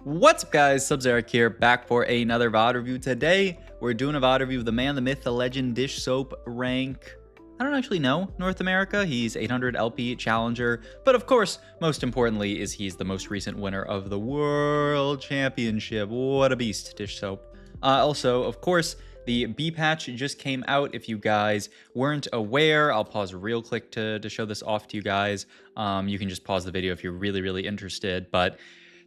What's up, guys? Sub-Zeric here, back for another VOD review. Today, we're doing a VOD review of the man, the myth, the legend, Dishsoap rank. I don't actually know North America. He's 800 LP challenger, but of course, most importantly, is he's the most recent winner of the World Championship. What a beast, Dishsoap. Also, of course, the B patch just came out. If you guys weren't aware, I'll pause real quick to show this off to you guys. You can just pause the video if you're really interested, but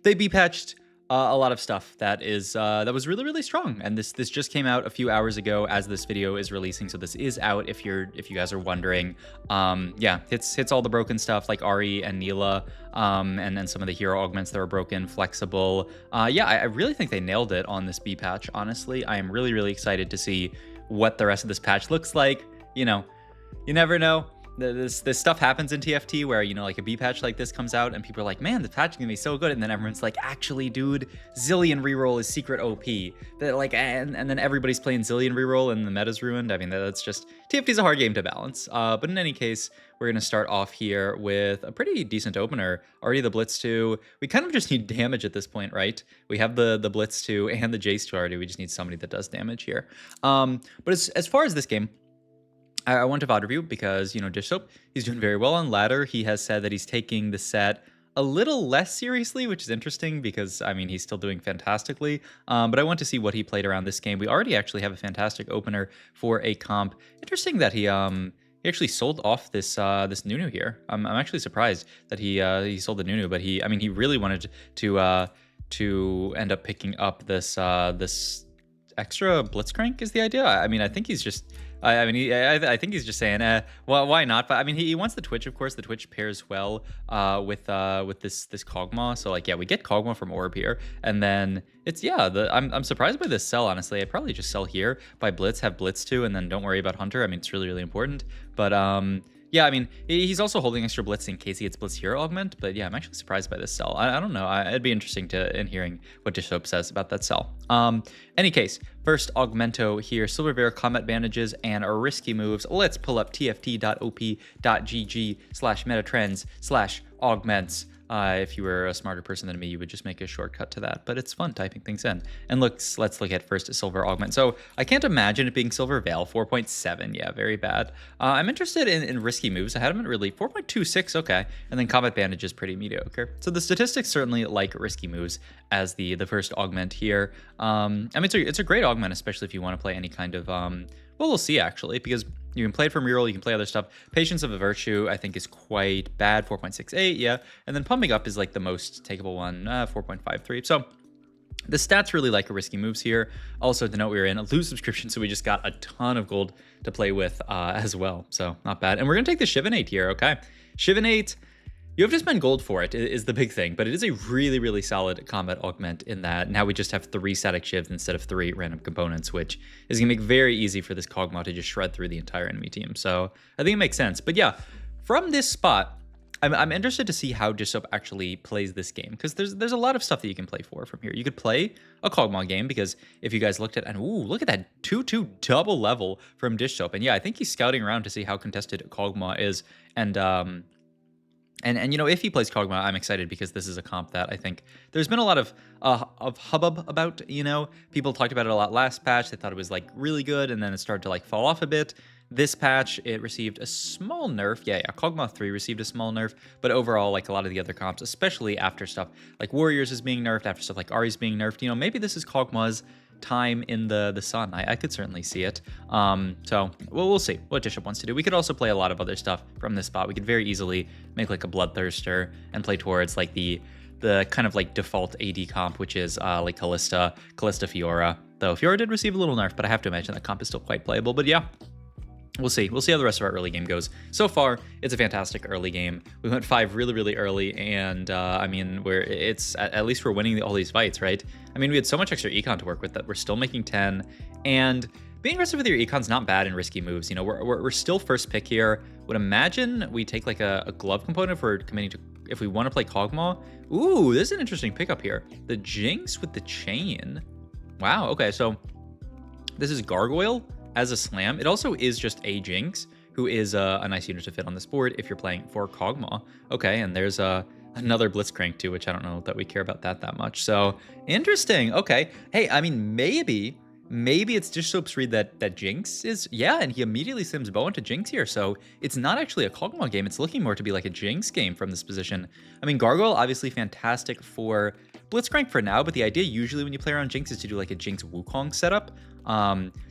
they B patched a lot of stuff that was really strong, and this just came out a few hours ago as this video is releasing, so this is out if you guys are wondering. Yeah, hits all the broken stuff like Ari and Neela, and then some of the hero augments that were broken, flexible. Yeah, I really think they nailed it on this B patch. Honestly, I am really excited to see what the rest of this patch looks like. You know, you never know. This stuff happens in TFT where, you know, like a B patch like this comes out and people are like, man, the patch is gonna be so good, and then everyone's like, actually, dude, Zillion reroll is secret OP. That like, and then everybody's playing Zillion reroll and the meta's ruined. I mean, that's just, TFT's a hard game to balance. But in any case, we're gonna start off here with a pretty decent opener. Already the Blitz 2. We kind of just need damage at this point, right? We have the Blitz 2 and the Jace 2 already. We just need somebody that does damage here. But as far as this game, I want to VOD review because, you know, Dishsoap, he's doing very well on ladder. He has said that he's taking the set a little less seriously, which is interesting because, I mean, he's still doing fantastically. But I want to see what he played around this game. We already actually have a fantastic opener for a comp. Interesting that he actually sold off this this Nunu here. I'm actually surprised that he sold the Nunu, but I mean, he really wanted to end up picking up this this extra Blitzcrank is the idea. I mean, I think he's just. I think he's just saying, well, why not? But I mean, he wants the Twitch, of course. The Twitch pairs well with this Kogmaw. So like, yeah, we get Kogmaw from Orb here, and then it's I'm surprised by this sell. Honestly, I'd probably just sell here, buy Blitz, have Blitz 2, and then don't worry about Hunter. I mean, it's really important. But yeah, I mean, he's also holding extra Blitz in case he gets Blitz Hero Augment, but yeah, I'm actually surprised by this sell. I don't know. It'd be interesting in hearing what Dishsoap says about that sell. Any case, first Augmento here, Silver Bear, Combat Bandages, and risky moves. Let's pull up tft.op.gg/metatrends/augments. If you were a smarter person than me, you would just make a shortcut to that, but it's fun typing things in. And let's look at first Silver Augment. So I can't imagine it being Silver Veil, 4.7, yeah, very bad. I'm interested in risky moves. I had them at really 4.26, okay, and then Combat Bandage is pretty mediocre. So the statistics certainly like risky moves as the first augment here. I mean, it's a great augment, especially if you want to play any kind of well, we'll see actually, because you can play it from reroll, you can play other stuff. Patience of a Virtue, I think, is quite bad, 4.68, yeah. And then Pumping Up is like the most takeable one, 4.53. So the stats really like risky moves here. Also, to note, we were in a lose subscription, so we just got a ton of gold to play with as well. So not bad. And we're gonna take the Shivanate here, okay? Shivanate, you have to spend gold for it is the big thing, but it is a really solid combat augment in that now we just have 3 static shivs instead of 3 random components, which is gonna make very easy for this Kogmaw to just shred through the entire enemy team. So I think it makes sense. But yeah, from this spot, I'm interested to see how Dishsoap actually plays this game, because there's a lot of stuff that you can play from here. You could play a Kogmaw game, because if you guys looked at, and ooh, look at that 2-2 double level from Dishsoap. And yeah, I think he's scouting around to see how contested Kogmaw is, and you know, if he plays Kogmaw, I'm excited because this is a comp that I think there's been a lot of hubbub about. You know, people talked about it a lot last patch. They thought it was like really good, and then it started to like fall off a bit. This patch, it received a small nerf. Yeah, Kogmaw 3 received a small nerf, but overall, like a lot of the other comps, especially after stuff like Warriors is being nerfed, after stuff like Ari's being nerfed, you know, maybe this is Kogmaw's time in the sun. I could certainly see it. So we'll see what Dishsoap wants to do. We could also play a lot of other stuff from this spot. We could very easily make like a Bloodthirster and play towards like the kind of like default AD comp, which is like Callista Fiora. Though Fiora did receive a little nerf, but I have to imagine that comp is still quite playable. But yeah, we'll see. We'll see how the rest of our early game goes. So far, it's a fantastic early game. We went 5 really early, and I mean, at least we're winning all these fights, right? I mean, we had so much extra econ to work with that we're still making 10, and being aggressive with your econ's not bad in risky moves. You know, we're still first pick here. Would imagine we take like a glove component if we're committing to, if we want to play Kogmaw. Ooh, this is an interesting pickup here. The Jinx with the chain. Wow. Okay, so this is Gargoyle as a slam. It also is just a Jinx, who is a nice unit to fit on this board if you're playing for Kogmaw. Okay, and there's a another Blitzcrank too, which I don't know that we care about that much. So interesting. Okay. Hey, I mean, maybe it's Dishsoap's read that Jinx is, yeah, and he immediately sims Bow into Jinx here. So it's not actually a Kogmaw game. It's looking more to be like a Jinx game from this position. I mean, Gargoyle, obviously fantastic for Blitzcrank for now, but the idea usually when you play around Jinx is to do like a Jinx Wukong setup.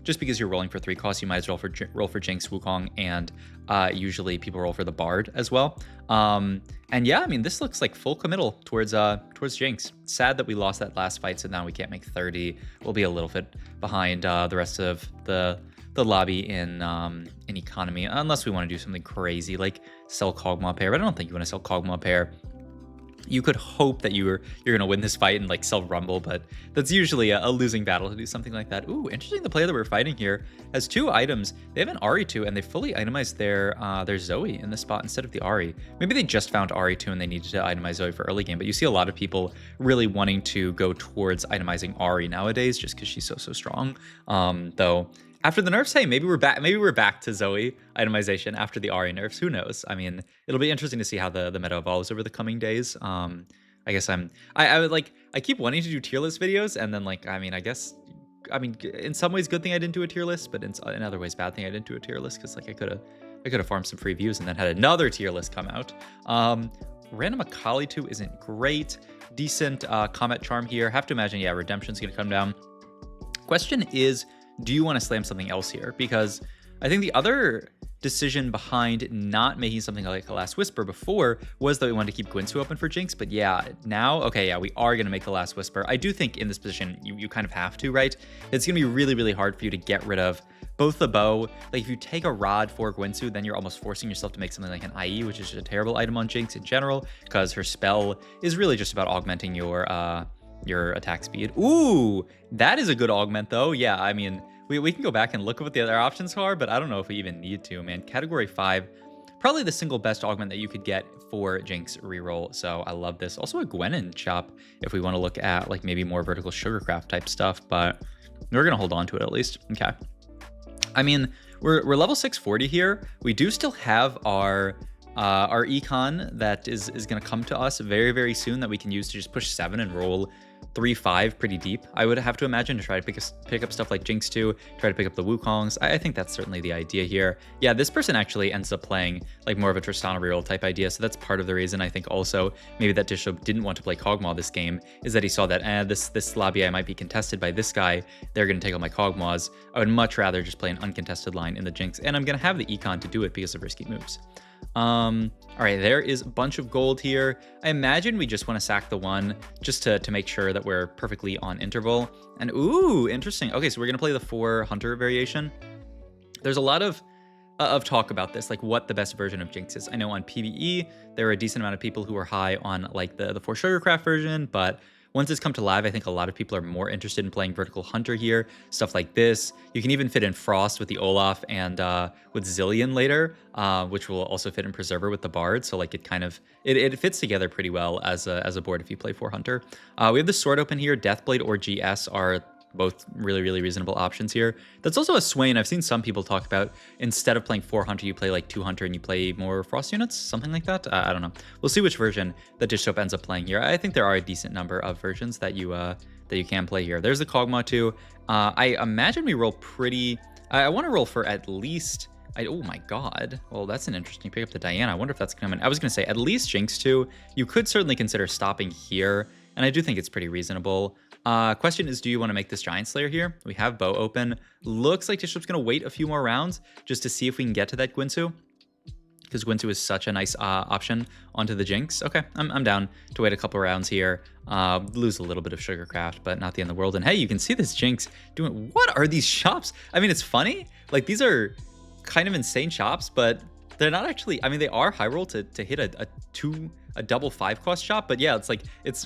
Just because you're rolling for 3 costs, you might as well roll for Jinx, Wukong, and usually people roll for the Bard as well. And yeah, I mean, this looks like full committal towards Jinx. Sad that we lost that last fight, so now we can't make 30. We'll be a little bit behind the rest of the lobby in economy, unless we want to do something crazy like sell Kogmaw pair. But I don't think you want to sell Kogmaw pair. You could hope that you're gonna win this fight and like sell Rumble, but that's usually a losing battle to do something like that. Ooh, interesting. The player that we're fighting here has 2 items. They have an Ari2 and they fully itemized their Zoe in this spot instead of the Ari. Maybe they just found Ari2 and they needed to itemize Zoe for early game, but you see a lot of people really wanting to go towards itemizing Ari nowadays just because she's so strong. Though after the nerfs, hey, maybe we're back. Maybe we're back to Zoe itemization after the Ari nerfs. Who knows? I mean, it'll be interesting to see how the meta evolves over the coming days. I guess I would like, I keep wanting to do tier list videos, and then like, I mean, in some ways, good thing I didn't do a tier list, but in other ways, bad thing I didn't do a tier list because like I could have farmed some free views and then had another tier list come out. Random Akali 2 isn't great. Decent Comet Charm here. Have to imagine, yeah, Redemption's gonna come down. Question is, do you want to slam something else here? Because I think the other decision behind not making something like a Last Whisper before was that we wanted to keep Gwynsu open for Jinx. But yeah, now, okay, yeah, we are going to make the Last Whisper. I do think in this position, you kind of have to, right? It's going to be really hard for you to get rid of both the bow. Like if you take a rod for Gwynsu, then you're almost forcing yourself to make something like an IE, which is a terrible item on Jinx in general, because her spell is really just about augmenting your attack speed. Ooh, that is a good augment though. Yeah, I mean, we can go back and look at what the other options are, but I don't know if we even need to, man. Category 5, probably the single best augment that you could get for Jinx reroll. So I love this. Also a Gwenin chop if we want to look at like maybe more vertical sugarcraft type stuff, but we're going to hold on to it at least. Okay. I mean, we're level 640 here. We do still have our econ that is going to come to us very soon that we can use to just push 7 and roll 3-5 pretty deep. I would have to imagine to try to pick up stuff like Jinx 2, try to pick up the Wukongs. I think that's certainly the idea here. Yeah, this person actually ends up playing like more of a Tristana reroll type idea, so that's part of the reason I think also maybe that Dishsoap didn't want to play Kogmaw this game is that he saw that this lobby I might be contested by this guy. They're going to take all my Kogmaws. I would much rather just play an uncontested line in the Jinx, and I'm going to have the econ to do it because of risky moves. All right, there is a bunch of gold here. I imagine we just want to sack the 1 just to make sure that we're perfectly on interval. And ooh, interesting. Okay, so we're gonna play the 4 Hunter variation. There's a lot of talk about this, like what the best version of Jinx is. I know on PvE there are a decent amount of people who are high on like the 4 Sugarcraft version, but once it's come to live, I think a lot of people are more interested in playing Vertical Hunter here. Stuff like this. You can even fit in Frost with the Olaf and with Zillion later, which will also fit in Preserver with the Bard. So like it fits together pretty well as a board if you play 4 Hunter. We have the Sword open here. Deathblade or GS are both really reasonable options here. That's also a Swain. I've seen some people talk about instead of playing 4 Hunter, you play like 2 Hunter and you play more Frost units, something like that. I don't know. We'll see which version that Dishsoap ends up playing here. I think there are a decent number of versions that you can play here. There's the Kogmaw too. I imagine we roll pretty. I want to roll for at least. Oh my god. Well, that's an interesting pick up the Diana. I wonder if that's coming. I was gonna say at least Jinx 2. You could certainly consider stopping here, and I do think it's pretty reasonable. Question is, do you want to make this Giant Slayer here? We have Bow open. Looks like Dishsoap's going to wait a few more rounds just to see if we can get to that Gwynsu, because Gwynsu is such a nice option onto the Jinx. Okay, I'm down to wait a couple rounds here. Lose a little bit of Sugarcraft, but not the end of the world. And hey, you can see this Jinx doing... What are these shops? I mean, it's funny. Like, these are kind of insane shops, but they're not actually... I mean, they are high roll to hit a double 5-cost shop, but yeah,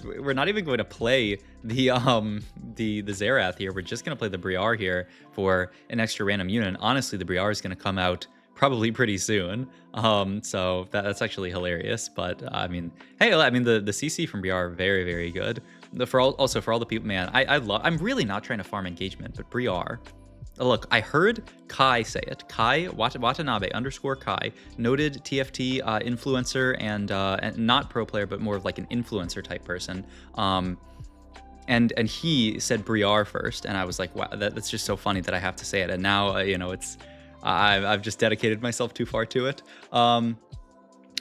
we're not even going to play the Zerath here. We're just going to play the Briar here for an extra random unit. And honestly, the Briar is going to come out probably pretty soon. So that's actually hilarious. But I mean, hey, I mean the CC from Briar are very good. Also for all the people, man, I'm really not trying to farm engagement, but Briar, look, I heard Kai say it. Kai, Watanabe _ Kai, noted TFT influencer and not pro player, but more of like an influencer type person. And he said Briar first, and I was like, wow, that's just so funny that I have to say it. And now, you know, I've just dedicated myself too far to it. All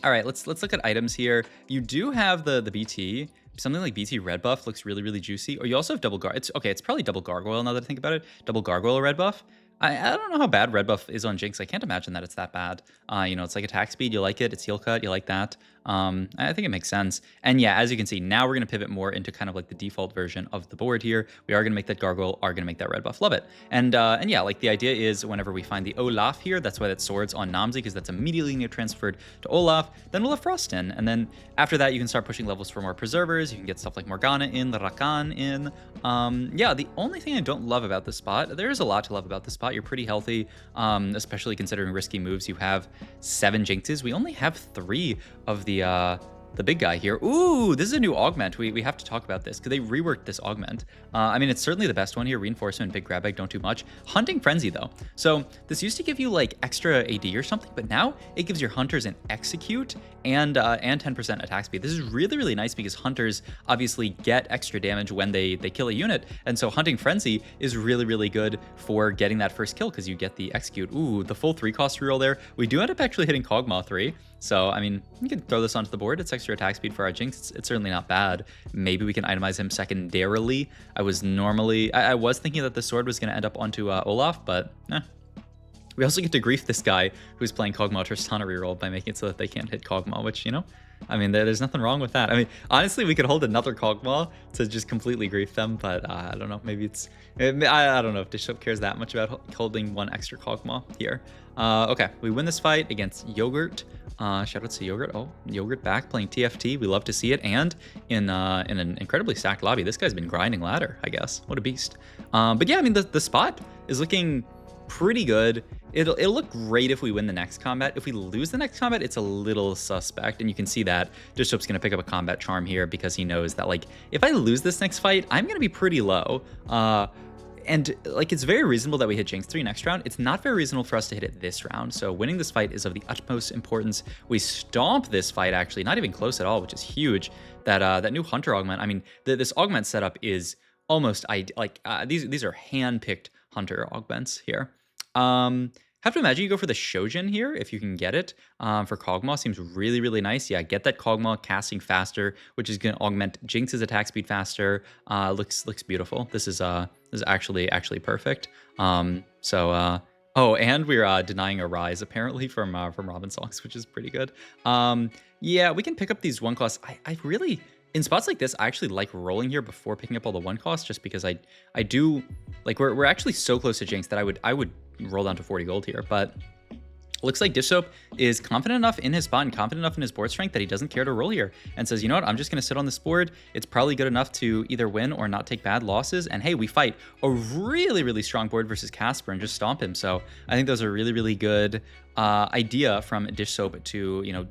right, let's look at items here. You do have the BT. Something like BT red buff looks really, really juicy. Or you also have double it's probably double gargoyle now that I think about it. Double gargoyle red buff. I don't know how bad red buff is on Jinx. I can't imagine that it's that bad. You know, it's like attack speed. You like it. It's heal cut. You like that. I think it makes sense. And yeah, as you can see, now we're going to pivot more into kind of like the default version of the board here. We are going to make that gargoyle, are going to make that red buff. Love it. And yeah, like the idea is whenever we find the Olaf here, that's why that sword's on Namzi, because that's immediately going to get transferred to Olaf. Then we'll have Frost in. And then after that, you can start pushing levels for more preservers. You can get stuff like Morgana in, the Rakan in. Yeah, the only thing I don't love about this spot, there's a lot to love about this spot. You're pretty healthy, especially considering risky moves. You have 7 Jinxes. We only have 3 of the big guy here. Ooh, this is a new augment. We have to talk about this because they reworked this augment. I mean, it's certainly the best one here. Reinforcement, big grab bag, don't do much. Hunting Frenzy though. So this used to give you like extra AD or something, but now it gives your hunters an execute and 10% attack speed. This is really, really nice because hunters obviously get extra damage when they kill a unit. And so Hunting Frenzy is really, really good for getting that first kill because you get the execute. Ooh, the full 3-cost reroll there. We do end up actually hitting Kogmaw 3. So, I mean, we can throw this onto the board. It's extra attack speed for our Jinx. It's certainly not bad. Maybe we can itemize him secondarily. I was thinking that the sword was going to end up onto Olaf, but we also get to grief this guy who's playing Kogmaw Tristana reroll by making it so that they can't hit Kogmaw, which, you know, I mean, there's nothing wrong with that. I mean, honestly, we could hold another Kogmaw to just completely grief them, but I don't know. Maybe I don't know if Dishsoap cares that much about holding one extra Kogmaw here. Okay, we win this fight against Yogurt. Shout out to Yogurt. Oh, Yogurt back playing TFT. We love to see it. And in an incredibly stacked lobby. This guy's been grinding ladder, I guess. What a beast. But yeah, I mean, the spot is looking pretty good. It'll look great if we win the next combat. If we lose the next combat, it's a little suspect, and you can see that Dishsoap's gonna pick up a combat charm here because he knows that, like, if I lose this next fight, I'm gonna be pretty low. And like, it's very reasonable that we hit Jinx 3 next round. It's not very reasonable for us to hit it this round. So winning this fight is of the utmost importance. We stomp this fight, actually, not even close at all, which is huge. That new Hunter augment, I mean, this augment setup is almost like these are hand-picked Hunter augments here. Have to imagine you go for the Shojin here if you can get it. For Kogmaw, seems really, really nice. Yeah, get that Kogmaw casting faster, which is going to augment Jinx's attack speed faster. Looks beautiful. This is actually perfect. Oh, and we're denying a rise apparently from Robin Songs, which is pretty good. Yeah, we can pick up these 1-costs. I really, in spots like this, I actually like rolling here before picking up all the 1-costs, just because I do like, we're actually so close to Jinx that I would roll down to 40 gold here, but looks like Dishsoap is confident enough in his spot and confident enough in his board strength that he doesn't care to roll here and says, you know what, I'm just going to sit on this board. It's probably good enough to either win or not take bad losses. And hey, we fight a really, really strong board versus Casper and just stomp him. So I think those are really, really good idea from Dishsoap to, you know,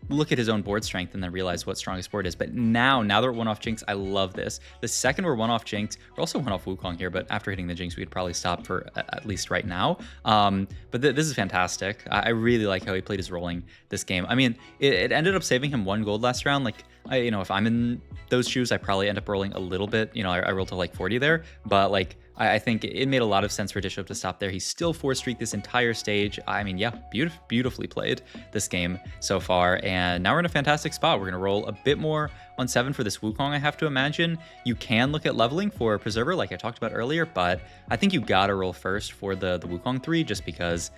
look at his own board strength and then realize what strongest board is. But now that we're 1 off Jinx, I love this. The second we're 1 off Jinx, we're also 1 off Wukong here, but after hitting the Jinx, we'd probably stop for at least right now. But this is fantastic. I really like how he played his rolling this game. I mean, it ended up saving him 1 gold last round. Like, you know, if I'm in those shoes, I probably end up rolling a little bit. You know, I rolled to like 40 there, but like, I think it made a lot of sense for Dishsoap to stop there. He's still 4-streaked this entire stage. I mean, yeah, beautifully played this game so far. And now we're in a fantastic spot. We're going to roll a bit more on 7 for this Wukong, I have to imagine. You can look at leveling for Preserver, like I talked about earlier, but I think you got to roll first for the Wukong 3, just because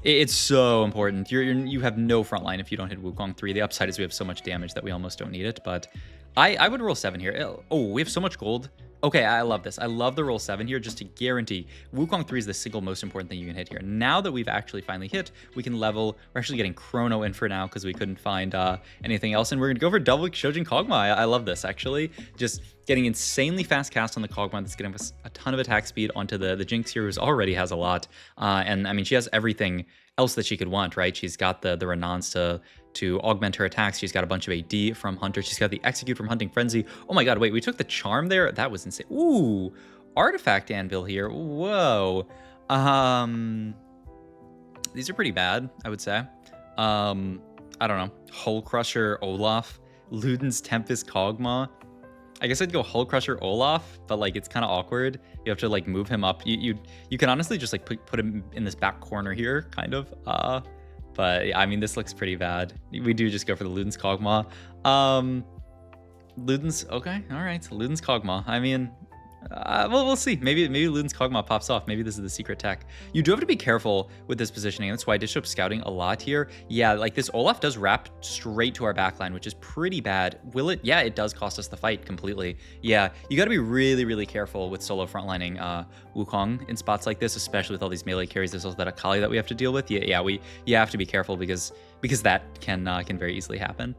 it's so important. You have no front line if you don't hit Wukong 3. The upside is we have so much damage that we almost don't need it, but I would roll 7 here. Oh, we have so much gold. Okay, I love this. I love the roll 7 here just to guarantee. Wukong 3 is the single most important thing you can hit here. Now that we've actually finally hit, we can level. We're actually getting Chrono in for now because we couldn't find anything else. And we're going to go for double Shojin Kogmaw. I love this, actually. Just getting insanely fast cast on the Kogmaw that's getting us a ton of attack speed onto the Jinx here, who already has a lot. And I mean, she has everything else that she could want, right? She's got the Renans to augment her attacks. She's got a bunch of AD from Hunter. She's got the Execute from Hunting Frenzy. Oh my god, wait, we took the Charm there? That was insane. Ooh, Artifact Anvil here. Whoa. These are pretty bad, I would say. I don't know. Hull Crusher Olaf, Luden's Tempest Kogmaw. I guess I'd go Hull Crusher Olaf, but like it's kind of awkward. You have to like move him up. You can honestly just like put him in this back corner here, kind of. But yeah, I mean, this looks pretty bad. We do just go for the Luden's Kogmaw. Luden's okay, all right. Luden's Kogmaw. I mean, well, we'll see. Maybe Luden's Kog'Maw pops off. Maybe this is the secret tech. You do have to be careful with this positioning. That's why Dishsoap's scouting a lot here. Yeah, like this Olaf does wrap straight to our backline, which is pretty bad. Will it? Yeah, it does cost us the fight completely. Yeah, you got to be really, really careful with solo frontlining Wukong in spots like this, especially with all these melee carries. There's also that Akali that we have to deal with. Yeah, you have to be careful because that can very easily happen.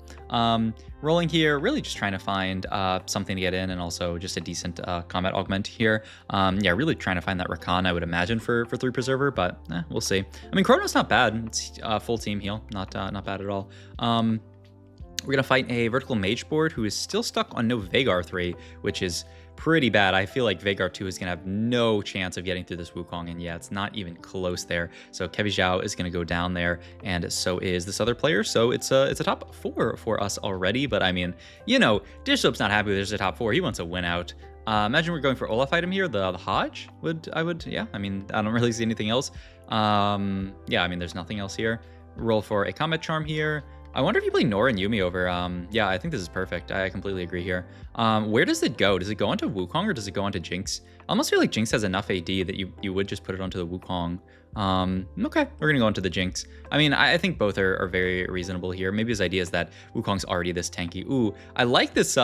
Rolling here, really just trying to find something to get in, and also just a decent combat augment here. Yeah, really trying to find that Rakan, I would imagine, for 3 Preserver, but we'll see. I mean, Chrono's not bad. It's full team heal, not bad at all. We're gonna fight a vertical mage board who is still stuck on no Veigar 3, which is pretty bad. I feel like Veigar 2 is going to have no chance of getting through this Wukong, and yeah, it's not even close there. So Kevi Zhao is going to go down there, and so is this other player. So it's a top 4 for us already, but I mean, you know, Dishsoap's not happy with there's a top 4. He wants a win out. Imagine we're going for Olaf item here. The Hodge yeah. I mean, I don't really see anything else. Yeah, I mean, there's nothing else here. Roll for a combat charm here. I wonder if you play Nora and Yuumi over, yeah, I think this is perfect. I completely agree here. Where does it go? Does it go onto Wukong or does it go onto Jinx? I almost feel like Jinx has enough AD that you would just put it onto the Wukong. Okay, we're gonna go into the Jinx. I mean, I think both are very reasonable here. Maybe his idea is that Wukong's already this tanky. Ooh, I like this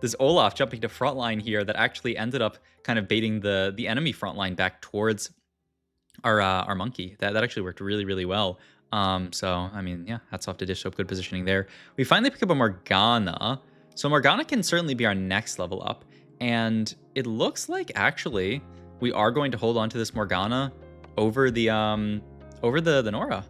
this Olaf jumping to frontline here that actually ended up kind of baiting the enemy frontline back towards our monkey. That actually worked really, really well. So, I mean, yeah, hats off to Dishsoap, good positioning there. We finally pick up a Morgana. So Morgana can certainly be our next level up. And it looks like, actually, we are going to hold on to this Morgana over the Nora.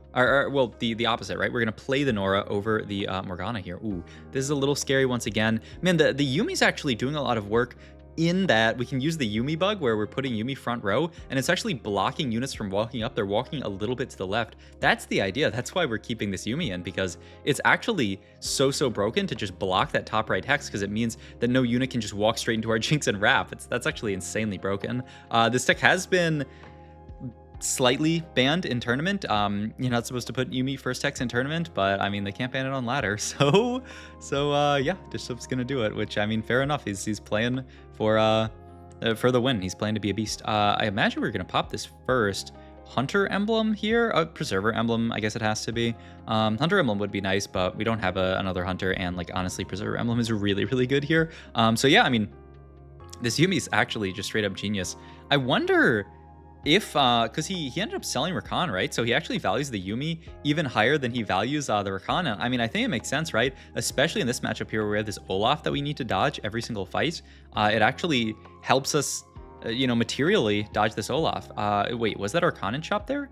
Well, the opposite, right? We're going to play the Nora over the Morgana here. Ooh, this is a little scary once again. Man, the Yuumi's actually doing a lot of work in that we can use the Yuumi bug where we're putting Yuumi front row, and it's actually blocking units from walking up. They're walking a little bit to the left. That's the idea. That's why we're keeping this Yuumi in, because it's actually so broken to just block that top right hex, because it means that no unit can just walk straight into our Jinx and wrap. That's actually insanely broken. This deck has been slightly banned in tournament. You're not supposed to put Yuumi first hex in tournament, but I mean, they can't ban it on ladder. So yeah, Dishsoap's gonna do it, which I mean, fair enough. He's playing for the win. He's playing to be a beast. I imagine we're gonna pop this first Hunter emblem here, a Preserver emblem, I guess it has to be. Hunter emblem would be nice, but we don't have another Hunter, and like honestly, Preserver emblem is really, really good here. So yeah, I mean, this Yuumi's actually just straight up genius. I wonder if, because he ended up selling Rakan, right? So he actually values the Yuumi even higher than he values the Rakan. I mean, I think it makes sense, right? Especially in this matchup here where we have this Olaf that we need to dodge every single fight. It actually helps us, you know, materially dodge this Olaf. Wait, was that Rakan in shop there?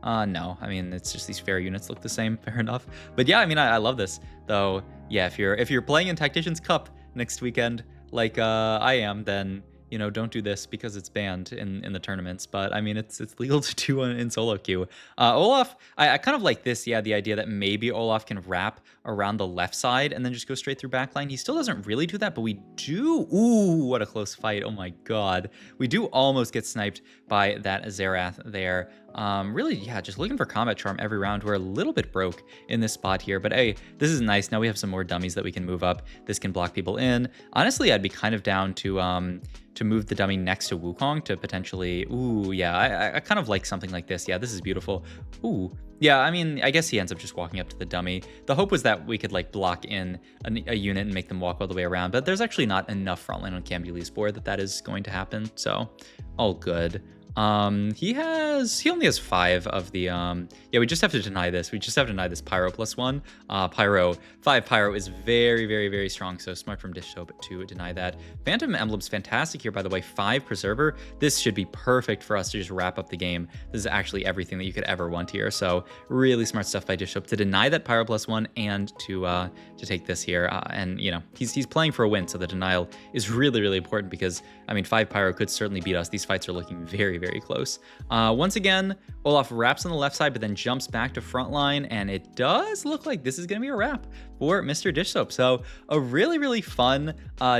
No, I mean, it's just these fair units look the same, fair enough. But yeah, I mean, I love this, though. Yeah, if you're playing in Tactician's Cup next weekend, like I am, then you know, don't do this because it's banned in the tournaments. But I mean, it's legal to do in solo queue. Olaf, I kind of like this. Yeah, the idea that maybe Olaf can wrap around the left side and then just go straight through backline. He still doesn't really do that, but we do. Ooh, what a close fight. Oh my God. We do almost get sniped by that Xerath there. Really, yeah, just looking for combat charm every round. We're a little bit broke in this spot here, but hey, this is nice. Now we have some more dummies that we can move up. This can block people in. Honestly, I'd be kind of down to move the dummy next to Wukong to potentially, ooh, yeah, I kind of like something like this. Yeah, this is beautiful. Ooh, yeah, I mean, I guess he ends up just walking up to the dummy. The hope was that we could like block in a unit and make them walk all the way around, but there's actually not enough frontline on Cambuli's board that is going to happen, so all good. He only has 5 of the, yeah, we just have to deny this. We just have to deny this Pyro +1. 5 Pyro is very, very, very strong, so smart from Dishsoap to deny that. Phantom Emblem's fantastic here, by the way. 5 Preserver. This should be perfect for us to just wrap up the game. This is actually everything that you could ever want here, so really smart stuff by Dishsoap to deny that Pyro +1 and to take this here. And, you know, he's playing for a win, so the denial is really, really important because, I mean, 5 Pyro could certainly beat us. These fights are looking very, very close. Once again, Olaf wraps on the left side, but then jumps back to front line, and it does look like this is going to be a wrap for Mr. Dishsoap. So a really fun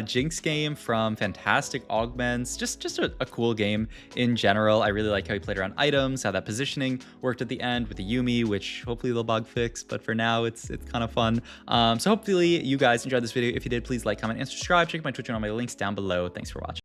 Jinx game from fantastic Augments. Just a cool game in general. I really like how he played around items, how that positioning worked at the end with the Yuumi, which hopefully they'll bug fix, but for now it's kind of fun. So hopefully you guys enjoyed this video. If you did, please like, comment, and subscribe. Check my Twitch and all my links down below. Thanks for watching.